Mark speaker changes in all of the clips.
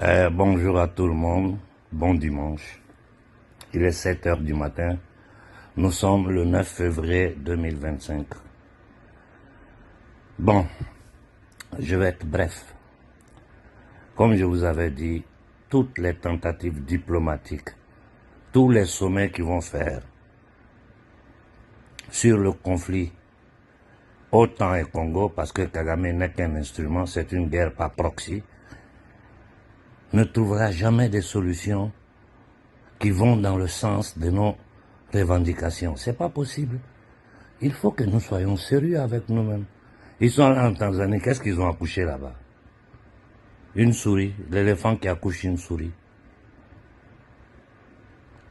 Speaker 1: Bonjour à tout le monde, bon dimanche. Il est 7 heures du matin. Nous sommes le 9 février 2025. Bon, je vais être bref. Comme je vous avais dit, toutes les tentatives diplomatiques, tous les sommets qu'ils vont faire sur le conflit OTAN et Congo, parce que Kagame n'est qu'un instrument, c'est une guerre par proxy, ne trouvera jamais des solutions qui vont dans le sens de nos revendications. C'est pas possible. Il faut que nous soyons sérieux avec nous-mêmes. Ils sont là en Tanzanie, qu'est-ce qu'ils ont accouché là-bas? Une souris, l'éléphant qui accouche une souris.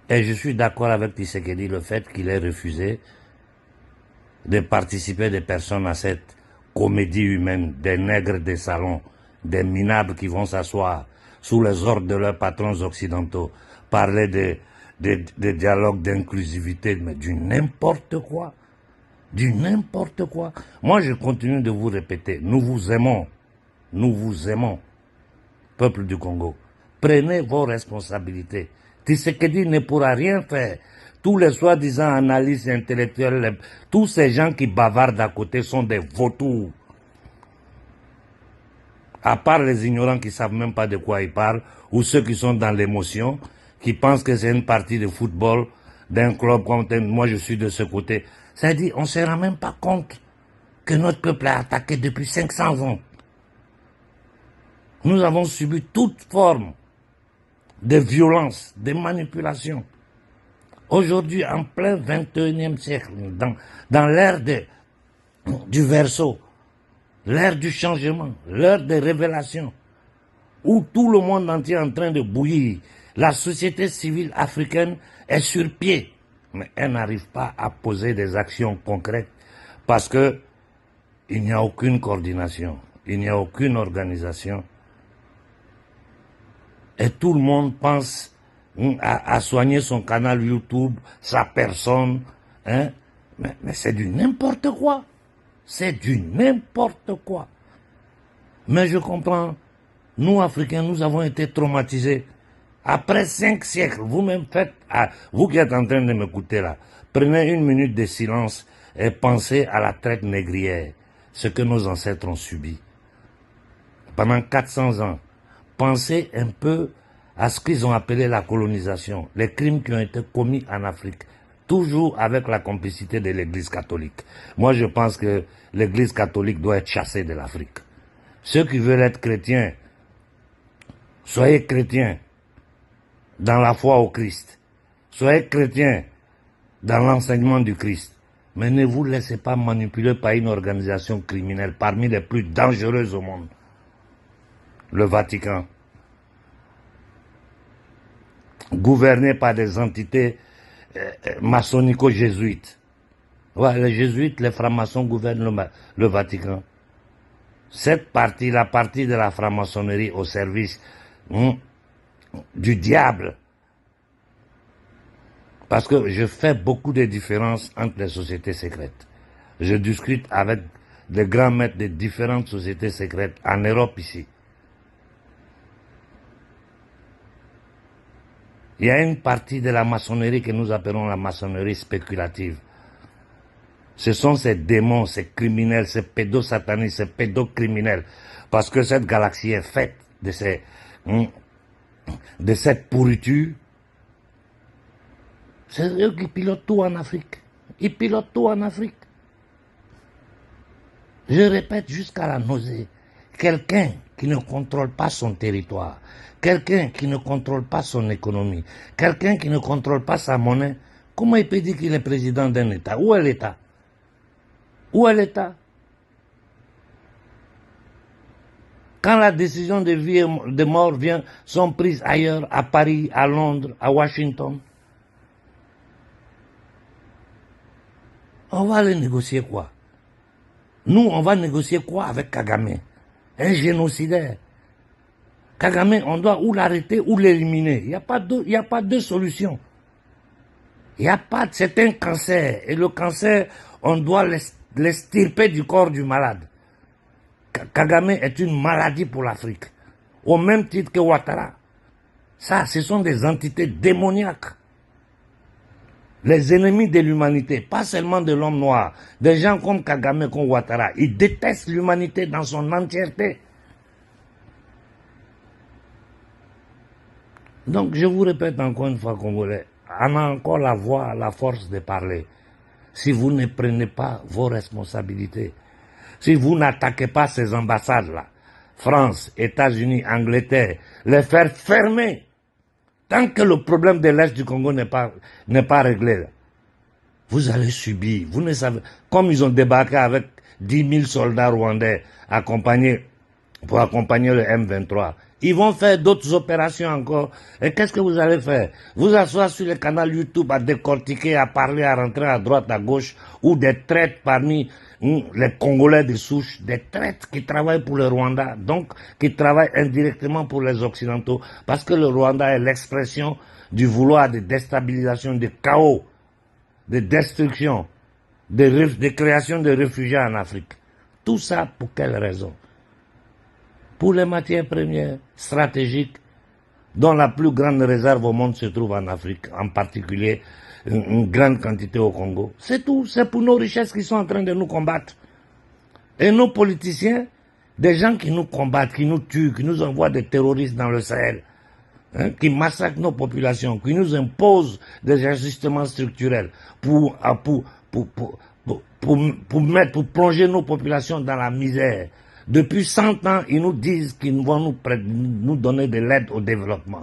Speaker 1: Et je suis d'accord avec Tshisekedi, le fait qu'il ait refusé de participer des personnes à cette comédie humaine, des nègres des salons, des minables qui vont s'asseoir sous les ordres de leurs patrons occidentaux, parler de dialogue, d'inclusivité, mais du n'importe quoi. Du n'importe quoi. Moi, je continue de vous répéter, nous vous aimons, peuple du Congo. Prenez vos responsabilités. Tshisekedi ne pourra rien faire. Tous les soi-disant analystes intellectuels, tous ces gens qui bavardent à côté sont des vautours. À part les ignorants qui ne savent même pas de quoi ils parlent, ou ceux qui sont dans l'émotion, qui pensent que c'est une partie de football d'un club comme tel. Moi, je suis de ce côté. C'est-à-dire, on ne se rend même pas compte que notre peuple a attaqué depuis 500 ans. Nous avons subi toute forme de violence, de manipulation. Aujourd'hui, en plein 21e siècle, dans l'ère du verseau, l'ère du changement, l'ère des révélations, où tout le monde entier est en train de bouillir, la société civile africaine est sur pied, mais elle n'arrive pas à poser des actions concrètes parce que il n'y a aucune coordination, il n'y a aucune organisation. Et tout le monde pense à soigner son canal YouTube, sa personne. Hein? Mais c'est du n'importe quoi. C'est du n'importe quoi. Mais je comprends. Nous, Africains, nous avons été traumatisés. Après 5 siècles, vous-même faites, vous qui êtes en train de m'écouter là, prenez une minute de silence et pensez à la traite négrière, ce que nos ancêtres ont subi. Pendant 400 ans, pensez un peu à ce qu'ils ont appelé la colonisation, les crimes qui ont été commis en Afrique, toujours avec la complicité de l'Église catholique. Moi, je pense que l'Église catholique doit être chassée de l'Afrique. Ceux qui veulent être chrétiens, soyez chrétiens dans la foi au Christ. Soyez chrétiens dans l'enseignement du Christ. Mais ne vous laissez pas manipuler par une organisation criminelle parmi les plus dangereuses au monde. Le Vatican, gouverné par des entités maçonnico-jésuites. Ouais, les jésuites, les francs-maçons gouvernent le Vatican. Cette partie, la partie de la franc-maçonnerie au service du diable. Parce que je fais beaucoup de différences entre les sociétés secrètes. Je discute avec des grands maîtres de différentes sociétés secrètes en Europe ici. Il y a une partie de la maçonnerie que nous appelons la maçonnerie spéculative. Ce sont ces démons, ces criminels, ces pédosatanistes, ces pédocriminels. Parce que cette galaxie est faite de cette pourriture. C'est eux qui pilotent tout en Afrique. Ils pilotent tout en Afrique. Je répète jusqu'à la nausée. Quelqu'un qui ne contrôle pas son territoire, quelqu'un qui ne contrôle pas son économie, quelqu'un qui ne contrôle pas sa monnaie, comment il peut dire qu'il est président d'un État? Où est l'État? Où est l'État? Quand la décision de vie et de mort sont prises ailleurs, à Paris, à Londres, à Washington, on va aller négocier quoi? Nous, on va négocier quoi avec Kagame? Un génocidaire. Kagame, on doit ou l'arrêter ou l'éliminer. Il n'y a pas deux solutions. Il n'y a pas, c'est un cancer. Et le cancer, on doit l'extirper du corps du malade. Kagame est une maladie pour l'Afrique. au même titre que Ouattara. Ça, ce sont des entités démoniaques. Les ennemis de l'humanité, pas seulement de l'homme noir, des gens comme Kagame, comme Ouattara, ils détestent l'humanité dans son entièreté. Donc, je vous répète encore une fois, Congolais, on a encore la voix, la force de parler. Si vous ne prenez pas vos responsabilités, si vous n'attaquez pas ces ambassades-là, France, États-Unis, Angleterre, les faire fermer, tant que le problème de l'Est du Congo n'est pas réglé, vous allez subir. Vous ne savez, comme ils ont débarqué avec 10 000 soldats rwandais pour accompagner le M23, ils vont faire d'autres opérations encore. Et qu'est-ce que vous allez faire? Vous asseoir sur le canal YouTube à décortiquer, à parler, à rentrer à droite, à gauche, ou des traites parmi les Congolais de souche, des traites qui travaillent pour le Rwanda, donc qui travaillent indirectement pour les Occidentaux, parce que le Rwanda est l'expression du vouloir de déstabilisation, de chaos, de destruction, de création de réfugiés en Afrique. Tout ça pour quelle raison? Pour les matières premières stratégiques, dont la plus grande réserve au monde se trouve en Afrique, en particulier une grande quantité au Congo. C'est tout, c'est pour nos richesses qui sont en train de nous combattre. Et nos politiciens, des gens qui nous combattent, qui nous tuent, qui nous envoient des terroristes dans le Sahel, qui massacrent nos populations, qui nous imposent des ajustements structurels pour plonger nos populations dans la misère. Depuis 100 ans, ils nous disent qu'ils vont nous donner de l'aide au développement.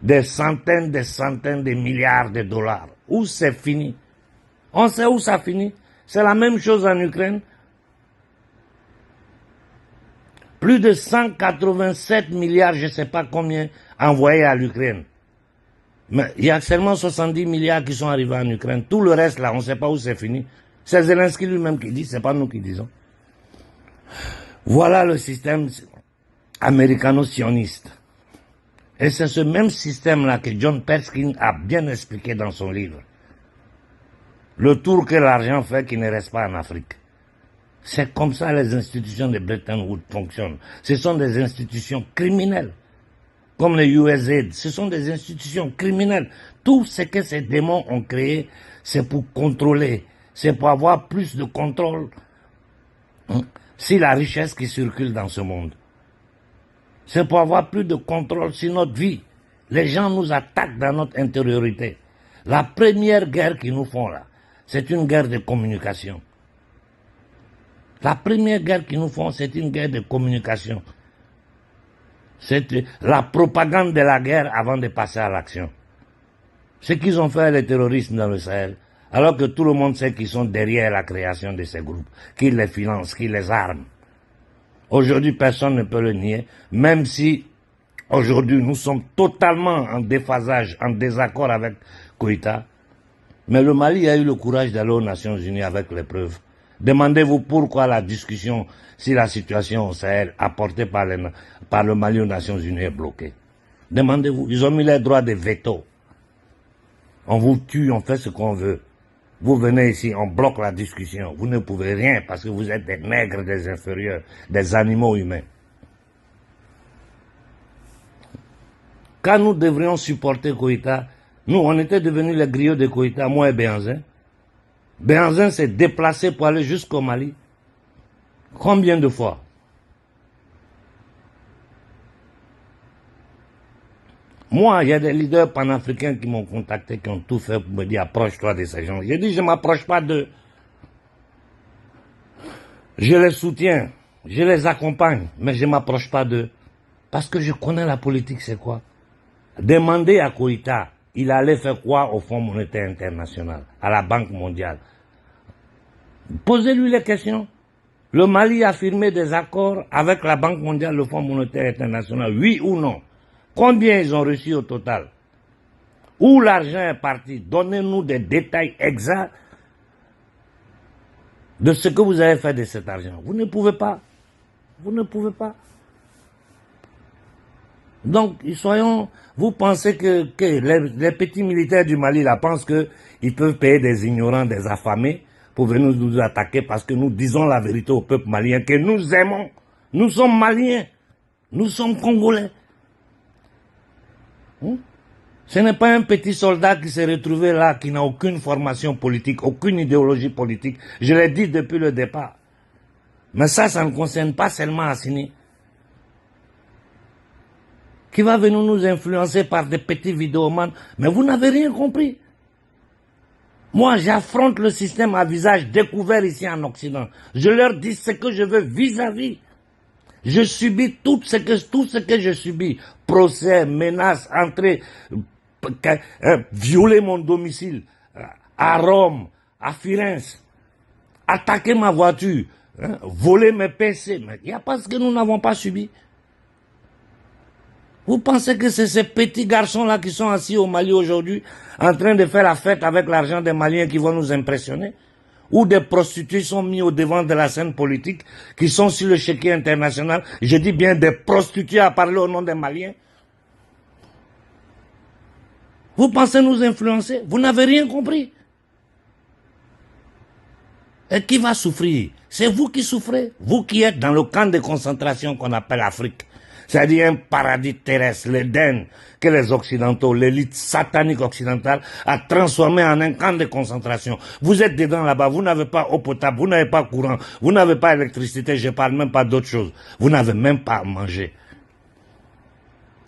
Speaker 1: Des centaines de milliards de dollars. Où c'est fini? On sait où ça finit. C'est la même chose en Ukraine. Plus de 187 milliards, je ne sais pas combien, envoyés à l'Ukraine. Mais il y a seulement 70 milliards qui sont arrivés en Ukraine. Tout le reste, là, on ne sait pas où c'est fini. C'est Zelensky lui-même qui dit, ce n'est pas nous qui disons. Voilà le système américano-sioniste. Et c'est ce même système-là que John Perkin a bien expliqué dans son livre. Le tour que l'argent fait qui ne reste pas en Afrique. C'est comme ça les institutions de Bretton Woods fonctionnent. Ce sont des institutions criminelles. Comme les USAID, ce sont des institutions criminelles. Tout ce que ces démons ont créé, c'est pour contrôler, c'est pour avoir plus de contrôle sur la richesse qui circule dans ce monde. C'est pour avoir plus de contrôle sur notre vie. Les gens nous attaquent dans notre intériorité. La première guerre qu'ils nous font là, c'est une guerre de communication. La première guerre qu'ils nous font, c'est une guerre de communication. C'est la propagande de la guerre avant de passer à l'action. Ce qu'ils ont fait les terroristes dans le Sahel, alors que tout le monde sait qu'ils sont derrière la création de ces groupes, qu'ils les financent, qu'ils les arment. Aujourd'hui, personne ne peut le nier, même si aujourd'hui nous sommes totalement en déphasage, en désaccord avec Koïta. Mais le Mali a eu le courage d'aller aux Nations Unies avec les preuves. Demandez-vous pourquoi la discussion sur la situation au Sahel apportée par le Mali aux Nations Unies est bloquée. Demandez-vous, ils ont mis les droits de veto. On vous tue, on fait ce qu'on veut. Vous venez ici, on bloque la discussion. Vous ne pouvez rien parce que vous êtes des nègres, des inférieurs, des animaux humains. Quand nous devrions supporter Koïta, nous, on était devenus les griots de Koïta, moi et Béhanzin. Béhanzin s'est déplacé pour aller jusqu'au Mali. Combien de fois? Moi, il y a des leaders panafricains qui m'ont contacté, qui ont tout fait pour me dire approche-toi de ces gens. J'ai dit je ne m'approche pas d'eux. Je les soutiens, je les accompagne, mais je ne m'approche pas d'eux. Parce que je connais la politique, c'est quoi? Demandez à Koïta, il allait faire quoi au Fonds monétaire international, à la Banque mondiale? Posez-lui les questions. Le Mali a firmé des accords avec la Banque mondiale, le Fonds monétaire international, oui ou non? Combien ils ont reçu au total? Où l'argent est parti? Donnez-nous des détails exacts de ce que vous avez fait de cet argent. Vous ne pouvez pas. Vous ne pouvez pas. Donc, vous pensez que les petits militaires du Mali là pensent qu'ils peuvent payer des ignorants, des affamés pour venir nous attaquer parce que nous disons la vérité au peuple malien que nous aimons. Nous sommes maliens. Nous sommes Congolais. Ce n'est pas un petit soldat qui s'est retrouvé là, qui n'a aucune formation politique, aucune idéologie politique. Je l'ai dit depuis le départ. Mais ça ne concerne pas seulement Assini. Qui va venir nous influencer par des petits vidéomans. Mais vous n'avez rien compris. Moi, j'affronte le système à visage découvert ici en Occident. Je leur dis ce que je veux vis-à-vis. Je subis tout ce que je subis. Procès, menaces, entrée, violer mon domicile à Rome, à Firenze, attaquer ma voiture, voler mes PC. Mais il n'y a pas ce que nous n'avons pas subi. Vous pensez que c'est ces petits garçons-là qui sont assis au Mali aujourd'hui, en train de faire la fête avec l'argent des Maliens qui vont nous impressionner? Ou des prostituées sont mis au devant de la scène politique, qui sont sur le chéquier international? Je dis bien des prostituées à parler au nom des Maliens. Vous pensez nous influencer? Vous n'avez rien compris. Et qui va souffrir? C'est vous qui souffrez. Vous qui êtes dans le camp de concentration qu'on appelle Afrique. C'est-à-dire un paradis terrestre, l'Éden, que les Occidentaux, l'élite satanique occidentale, a transformé en un camp de concentration. Vous êtes dedans là-bas, vous n'avez pas eau potable, vous n'avez pas courant, vous n'avez pas électricité, je ne parle même pas d'autre chose. Vous n'avez même pas à manger.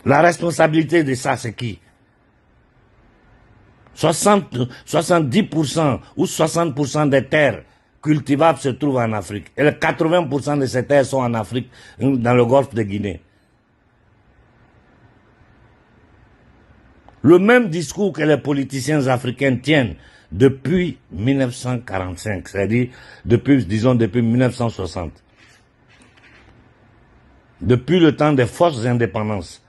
Speaker 1: La responsabilité de ça, c'est qui? 70% ou 60% des terres cultivables se trouvent en Afrique. Et les 80% de ces terres sont en Afrique, dans le golfe de Guinée. Le même discours que les politiciens africains tiennent depuis 1945, c'est-à-dire depuis 1960. Depuis le temps des forces indépendances.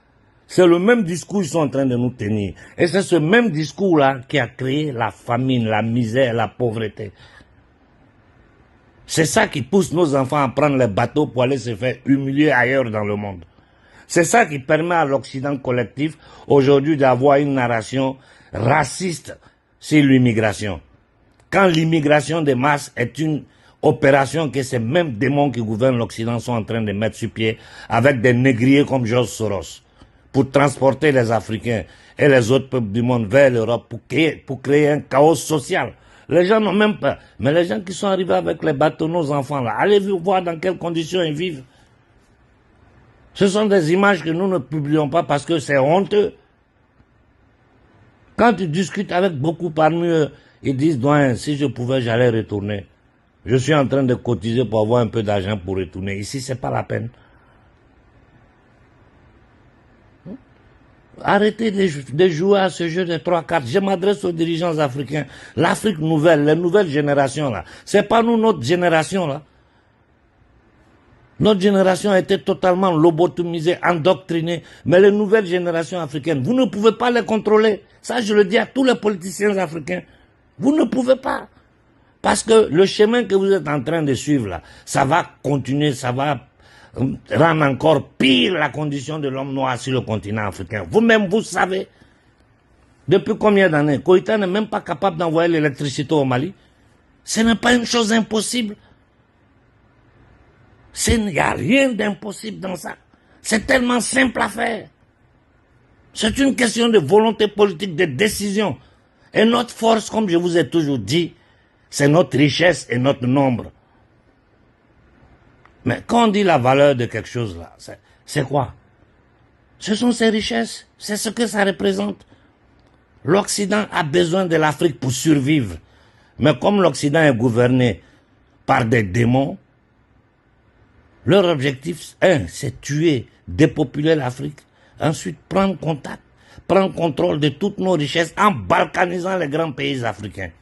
Speaker 1: C'est le même discours qu'ils sont en train de nous tenir. Et c'est ce même discours-là qui a créé la famine, la misère, la pauvreté. C'est ça qui pousse nos enfants à prendre les bateaux pour aller se faire humilier ailleurs dans le monde. C'est ça qui permet à l'Occident collectif aujourd'hui d'avoir une narration raciste sur l'immigration. Quand l'immigration de masse est une opération que ces mêmes démons qui gouvernent l'Occident sont en train de mettre sur pied avec des négriers comme George Soros pour transporter les Africains et les autres peuples du monde vers l'Europe pour créer un chaos social. Les gens n'ont même pas. Mais les gens qui sont arrivés avec les bateaux, nos enfants là, allez voir dans quelles conditions ils vivent. Ce sont des images que nous ne publions pas parce que c'est honteux. Quand tu discutes avec beaucoup parmi eux, ils disent, doyen, si je pouvais, j'allais retourner. Je suis en train de cotiser pour avoir un peu d'argent pour retourner. Ici, c'est pas la peine. Arrêtez de jouer à ce jeu de 3 cartes. Je m'adresse aux dirigeants africains. L'Afrique nouvelle, les nouvelles générations là. C'est pas nous, notre génération là. Notre génération a été totalement lobotomisée, endoctrinée. Mais les nouvelles générations africaines, vous ne pouvez pas les contrôler. Ça, je le dis à tous les politiciens africains. Vous ne pouvez pas. Parce que le chemin que vous êtes en train de suivre là, ça va continuer, ça va rendre encore pire la condition de l'homme noir sur le continent africain. Vous-même, vous savez. Depuis combien d'années? Koïta n'est même pas capable d'envoyer l'électricité au Mali. Ce n'est pas une chose impossible. Il n'y a rien d'impossible dans ça. C'est tellement simple à faire. C'est une question de volonté politique, de décision. Et notre force, comme je vous ai toujours dit, c'est notre richesse et notre nombre. Mais quand on dit la valeur de quelque chose là, c'est quoi? Ce sont ses richesses. C'est ce que ça représente. L'Occident a besoin de l'Afrique pour survivre. Mais comme l'Occident est gouverné par des démons, leur objectif, c'est tuer, dépopuler l'Afrique. Ensuite, prendre contact, prendre contrôle de toutes nos richesses en balkanisant les grands pays africains.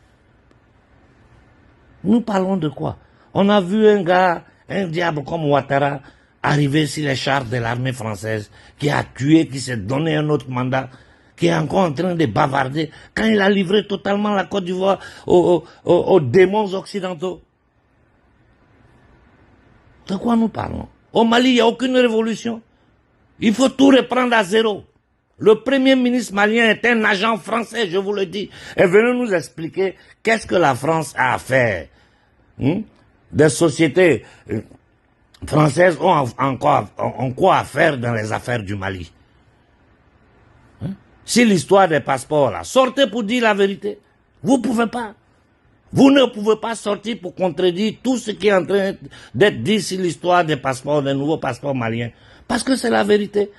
Speaker 1: Nous parlons de quoi? On a vu un gars, un diable comme Ouattara, arriver sur les chars de l'armée française, qui a tué, qui s'est donné un autre mandat, qui est encore en train de bavarder, quand il a livré totalement la Côte d'Ivoire aux démons occidentaux. De quoi nous parlons? Au Mali, il n'y a aucune révolution. Il faut tout reprendre à zéro. Le premier ministre malien est un agent français, je vous le dis. Et venez nous expliquer qu'est-ce que la France a à faire. Des sociétés françaises ont quoi à faire dans les affaires du Mali? Si l'histoire des passeports, là, sortez pour dire la vérité. Vous pouvez pas. Vous ne pouvez pas sortir pour contredire tout ce qui est en train d'être dit sur l'histoire des passeports, des nouveaux passeports maliens. Parce que c'est la vérité.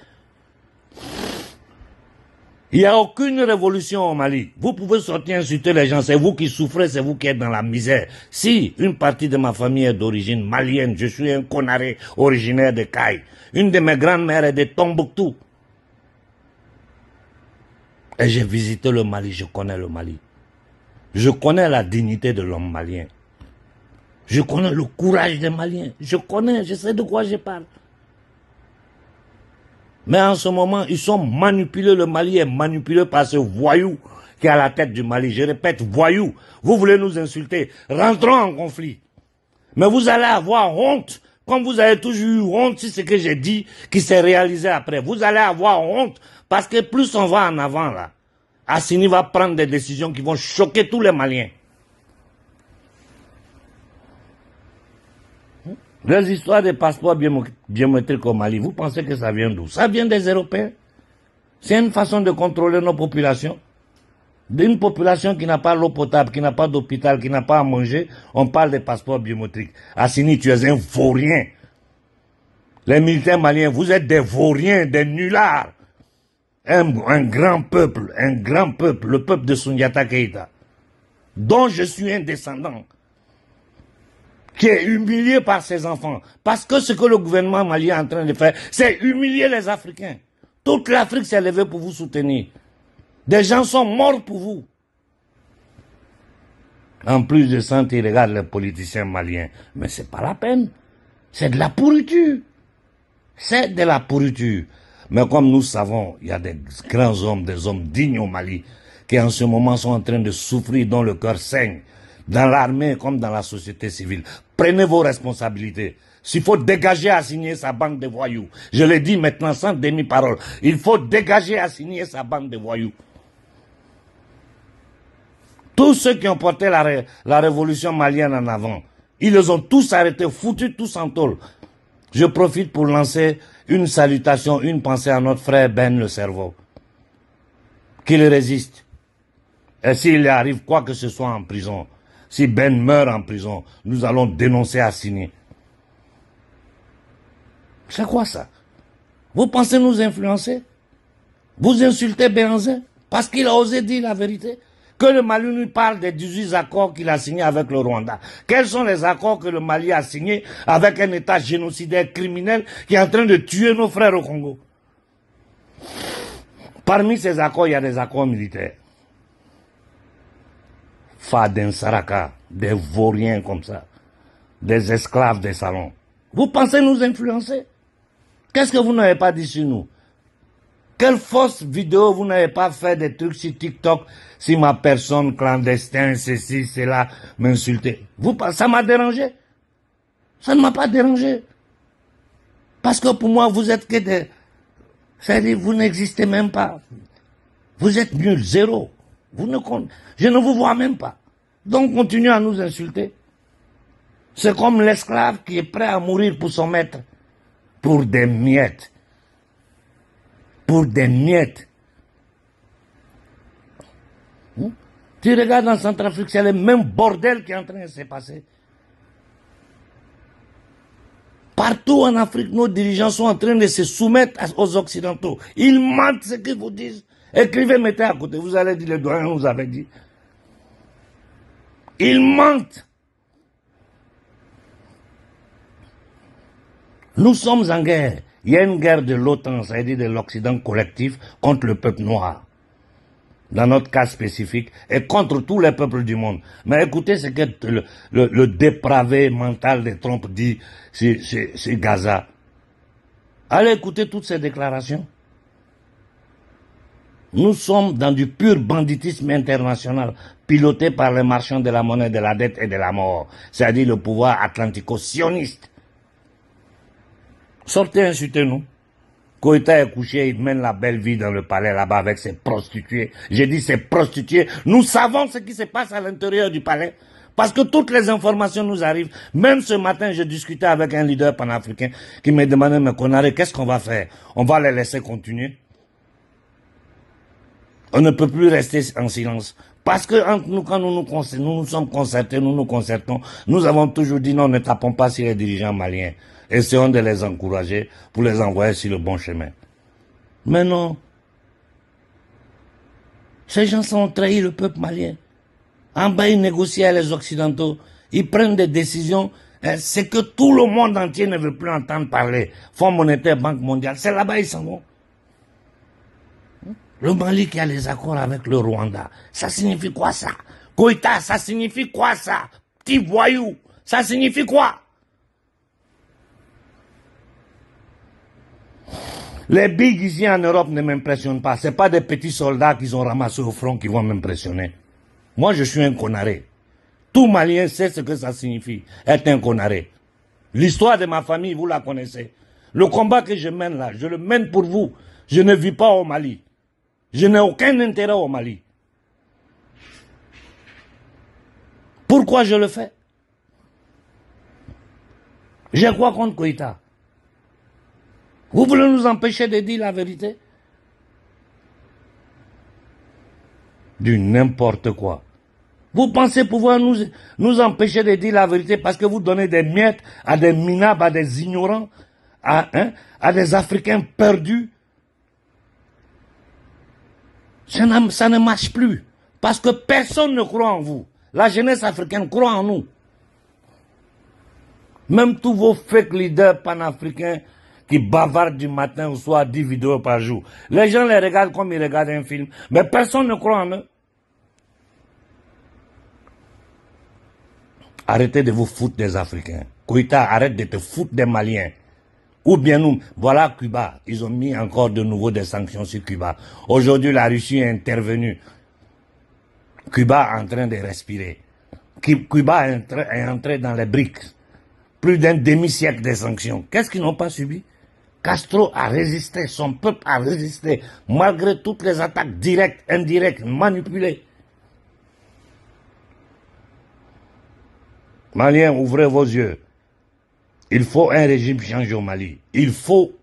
Speaker 1: Il n'y a aucune révolution au Mali. Vous pouvez sortir insulter les gens. C'est vous qui souffrez, c'est vous qui êtes dans la misère. Si une partie de ma famille est d'origine malienne, je suis un Konaré originaire de Caille. Une de mes grandes-mères est de Tombouctou. Et j'ai visité le Mali, je connais le Mali. Je connais la dignité de l'homme malien. Je connais le courage des Maliens. Je sais de quoi je parle. Mais en ce moment, ils sont manipulés. Le Mali est manipulé par ce voyou qui est à la tête du Mali. Je répète, voyou. Vous voulez nous insulter. Rentrons en conflit. Mais vous allez avoir honte. Comme vous avez toujours eu honte sur ce que j'ai dit qui s'est réalisé après. Vous allez avoir honte. Parce que plus on va en avant là, Assini va prendre des décisions qui vont choquer tous les Maliens. Les histoires des passeports biométriques au Mali, vous pensez que ça vient d'où? Ça vient des Européens. C'est une façon de contrôler nos populations. D'une population qui n'a pas l'eau potable, qui n'a pas d'hôpital, qui n'a pas à manger, on parle des passeports biométriques. Assini, tu es un vaurien. Les militaires maliens, vous êtes des vauriens, des nullards. Un grand peuple, le peuple de Soundiata Keïta, dont je suis un descendant, qui est humilié par ses enfants. Parce que ce que le gouvernement malien est en train de faire, c'est humilier les Africains. Toute l'Afrique s'est levée pour vous soutenir. Des gens sont morts pour vous. En plus de ça, ils regardent les politiciens maliens. Mais c'est pas la peine. C'est de la pourriture. C'est de la pourriture. Mais comme nous savons, il y a des grands hommes, des hommes dignes au Mali, qui en ce moment sont en train de souffrir, dont le cœur saigne, dans l'armée comme dans la société civile. Prenez vos responsabilités. S'il faut dégager Assini sa bande de voyous, je le dis maintenant sans demi-parole, il faut dégager Assini sa bande de voyous. Tous ceux qui ont porté la révolution malienne en avant, ils les ont tous arrêtés, foutus tous en tôle. Je profite pour lancer une salutation, une pensée à notre frère Ben le cerveau. Qu'il résiste. Et s'il arrive quoi que ce soit en prison, si Ben meurt en prison, nous allons dénoncer Assini. C'est quoi ça? Vous pensez nous influencer? Vous insultez Béhanzin parce qu'il a osé dire la vérité? Que le Mali nous parle des 18 accords qu'il a signés avec le Rwanda. Quels sont les accords que le Mali a signés avec un État génocidaire criminel qui est en train de tuer nos frères au Congo? Parmi ces accords, il y a des accords militaires. Faden Saraka, des vauriens comme ça, des esclaves des salons. Vous pensez nous influencer? Qu'est-ce que vous n'avez pas dit sur nous? Quelle fausse vidéo vous n'avez pas fait des trucs sur TikTok si ma personne clandestine, ceci, cela, m'insulter? Ça m'a dérangé. Ça ne m'a pas dérangé. Parce que pour moi, vous êtes que des... C'est-à-dire, vous n'existez même pas. Vous êtes nul, zéro. Je ne vous vois même pas. Donc, continuez à nous insulter. C'est comme l'esclave qui est prêt à mourir pour son maître. Pour des miettes. Pour des miettes. Tu regardes en Centrafrique, c'est le même bordel qui est en train de se passer. Partout en Afrique, nos dirigeants sont en train de se soumettre aux Occidentaux. Ils mentent ce qu'ils vous disent. Écrivez, mettez à côté. Vous allez dire, le doyen nous avait dit. Ils mentent. Nous sommes en guerre. Il y a une guerre de l'OTAN, c'est-à-dire de l'Occident collectif, contre le peuple noir. Dans notre cas spécifique, et contre tous les peuples du monde. Mais écoutez ce que le dépravé mental de Trump dit sur Gaza. Allez écouter toutes ces déclarations. Nous sommes dans du pur banditisme international, piloté par les marchands de la monnaie, de la dette et de la mort, c'est-à-dire le pouvoir atlantico-sioniste. Sortez, insultez-nous. Koïta est couché, il mène la belle vie dans le palais là-bas avec ses prostituées. J'ai dit ses prostituées. Nous savons ce qui se passe à l'intérieur du palais. Parce que toutes les informations nous arrivent. Même ce matin, je discutais avec un leader panafricain qui me demandait, mais Konaré, qu'est-ce qu'on va faire? On va les laisser continuer? On ne peut plus rester en silence. Parce que entre nous, quand nous sommes concertés, nous nous concertons, nous avons toujours dit non, ne tapons pas sur les dirigeants maliens. Essayons de les encourager pour les envoyer sur le bon chemin. Mais non. Ces gens ont trahi le peuple malien. En bas, ils négocient avec les Occidentaux. Ils prennent des décisions. C'est que tout le monde entier ne veut plus entendre parler. Fonds monétaire, Banque mondiale. C'est là-bas ils s'en vont. Le Mali qui a les accords avec le Rwanda. Ça signifie quoi ça? Koïta, ça signifie quoi ça? Petit voyou. Ça signifie quoi? Les bigs ici en Europe ne m'impressionnent pas. Ce pas des petits soldats qu'ils ont ramassés au front qui vont m'impressionner. Moi, je suis un Konaré. Tout Malien sait ce que ça signifie, être un Konaré. L'histoire de ma famille, vous la connaissez. Le combat que je mène là, je le mène pour vous. Je ne vis pas au Mali. Je n'ai aucun intérêt au Mali. Pourquoi je le fais? J'ai quoi contre Koïta? Vous voulez nous empêcher de dire la vérité? Du n'importe quoi. Vous pensez pouvoir nous empêcher de dire la vérité parce que vous donnez des miettes à des minables, à des ignorants, à des Africains perdus? Ça ne marche plus. Parce que personne ne croit en vous. La jeunesse africaine croit en nous. Même tous vos fake leaders panafricains qui bavardent du matin au soir 10 vidéos par jour. Les gens les regardent comme ils regardent un film. Mais personne ne croit en eux. Arrêtez de vous foutre des Africains. Koïta, arrête de te foutre des Maliens. Ou bien nous, voilà Cuba. Ils ont mis encore de nouveau des sanctions sur Cuba. Aujourd'hui, la Russie est intervenue. Cuba est en train de respirer. Cuba est entré dans les briques. Plus d'un demi-siècle de sanctions. Qu'est-ce qu'ils n'ont pas subi? Castro a résisté, son peuple a résisté, malgré toutes les attaques directes, indirectes, manipulées. Maliens, ouvrez vos yeux. Il faut un régime changé au Mali. Il faut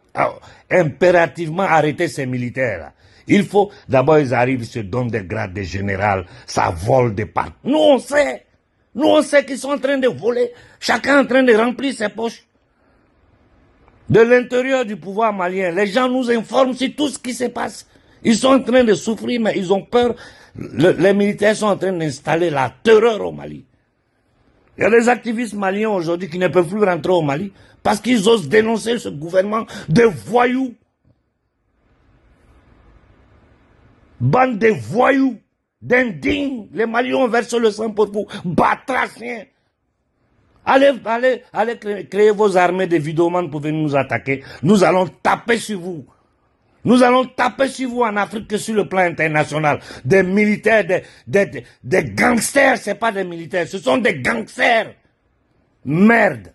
Speaker 1: impérativement arrêter ces militaires-là. Il faut, d'abord ils arrivent, ils se donnent des grades de général, ça vole des parts. Nous on sait. Nous on sait qu'ils sont en train de voler. Chacun en train de remplir ses poches. De l'intérieur du pouvoir malien, les gens nous informent sur tout ce qui se passe. Ils sont en train de souffrir, mais ils ont peur. Les militaires sont en train d'installer la terreur au Mali. Il y a des activistes maliens aujourd'hui qui ne peuvent plus rentrer au Mali parce qu'ils osent dénoncer ce gouvernement de voyous. Bande de voyous, d'indignes. Les Maliens ont versé le sang pour vous. Batraciens. Allez créer vos armées de vidéomans pour venir nous attaquer. Nous allons taper sur vous. Nous allons taper sur vous en Afrique que sur le plan international. Des militaires, des gangsters, c'est pas des militaires, ce sont des gangsters. Merde.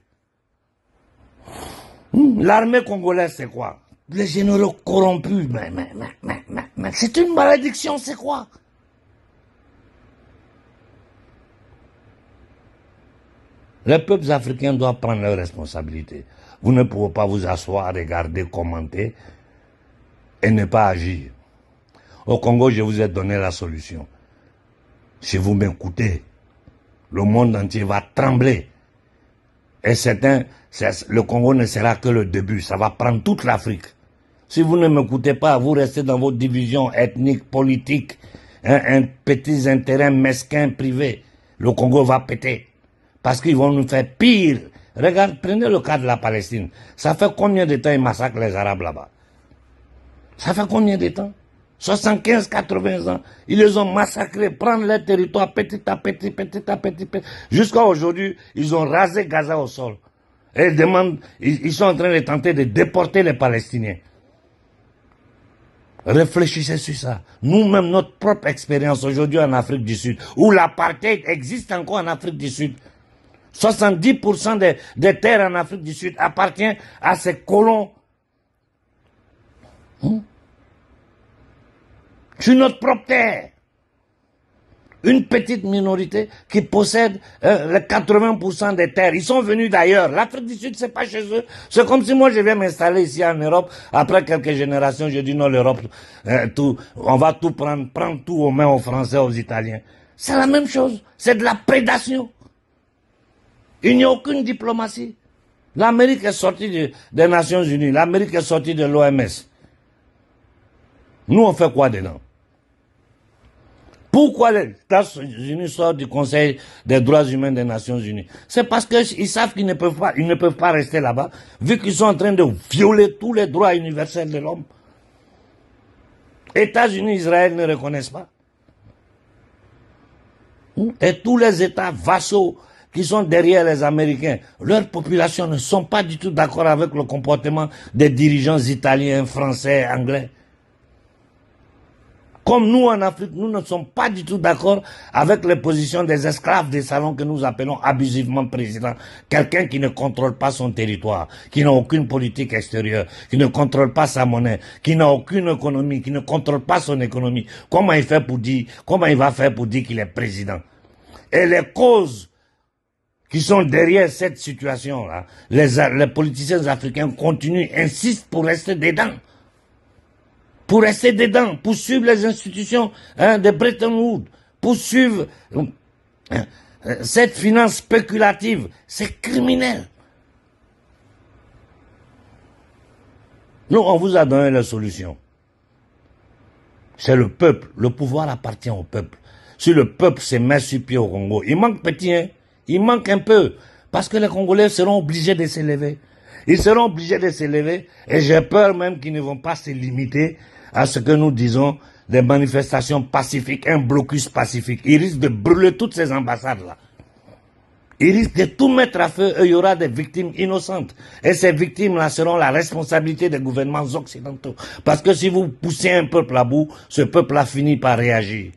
Speaker 1: L'armée congolaise, c'est quoi? Les généraux corrompus. Mais c'est une malédiction, c'est quoi? Les peuples africains doivent prendre leurs responsabilités. Vous ne pouvez pas vous asseoir, regarder, commenter et ne pas agir. Au Congo, je vous ai donné la solution. Si vous m'écoutez, le monde entier va trembler. Et le Congo ne sera que le début, ça va prendre toute l'Afrique. Si vous ne m'écoutez pas, vous restez dans vos divisions ethniques, politiques, un petits intérêts mesquins privés. Le Congo va péter. Parce qu'ils vont nous faire pire. Regarde, prenez le cas de la Palestine. Ça fait combien de temps ils massacrent les Arabes là-bas? Ça fait combien de temps? 75, 80 ans. Ils les ont massacrés, prendre leur territoire petit à petit. Jusqu'à aujourd'hui, ils ont rasé Gaza au sol. Et ils sont en train de tenter de déporter les Palestiniens. Réfléchissez sur ça. Nous-mêmes, notre propre expérience aujourd'hui en Afrique du Sud, où l'apartheid existe encore en Afrique du Sud. 70% des terres en Afrique du Sud appartiennent à ces colons. Sur notre propre terre. Une petite minorité qui possède les 80% des terres. Ils sont venus d'ailleurs. L'Afrique du Sud, c'est pas chez eux. C'est comme si moi je viens m'installer ici en Europe. Après quelques générations, je dis non, l'Europe, on va tout prendre tout aux mains aux Français, aux Italiens. C'est la même chose. C'est de la prédation. Il n'y a aucune diplomatie. L'Amérique est sortie des Nations Unies. L'Amérique est sortie de l'OMS. Nous, on fait quoi dedans? Pourquoi les États-Unis sortent du Conseil des droits humains des Nations Unies? C'est parce qu'ils savent qu'ils ne peuvent pas rester là-bas, vu qu'ils sont en train de violer tous les droits universels de l'homme. États-Unis, Israël ne reconnaissent pas. Et tous les États vassaux qui sont derrière les Américains, leurs populations ne sont pas du tout d'accord avec le comportement des dirigeants italiens, français, anglais. Comme nous en Afrique, nous ne sommes pas du tout d'accord avec les positions des esclaves des salons que nous appelons abusivement président. Quelqu'un qui ne contrôle pas son territoire, qui n'a aucune politique extérieure, qui ne contrôle pas sa monnaie, qui n'a aucune économie, qui ne contrôle pas son économie. Comment il va faire pour dire qu'il est président? Et les causes qui sont derrière cette situation-là, les politiciens africains continuent, insistent pour rester dedans. Pour rester dedans, pour suivre les institutions de Bretton Woods, pour suivre cette finance spéculative. C'est criminel. Nous, on vous a donné la solution. C'est le peuple. Le pouvoir appartient au peuple. Si le peuple se met sur pied au Congo, il manque petit, hein? Il manque un peu. Parce que les Congolais seront obligés de s'élever. Ils seront obligés de s'élever et j'ai peur même qu'ils ne vont pas se limiter à ce que nous disons des manifestations pacifiques, un blocus pacifique. Ils risquent de brûler toutes ces ambassades-là. Ils risquent de tout mettre à feu et il y aura des victimes innocentes. Et ces victimes-là seront la responsabilité des gouvernements occidentaux. Parce que si vous poussez un peuple à bout, ce peuple-là finit par réagir.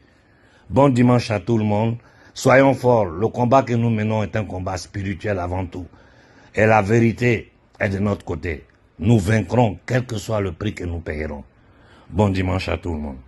Speaker 1: Bon dimanche à tout le monde. Soyons forts. Le combat que nous menons est un combat spirituel avant tout. Et la vérité est de notre côté. Nous vaincrons, quel que soit le prix que nous payerons. Bon dimanche à tout le monde.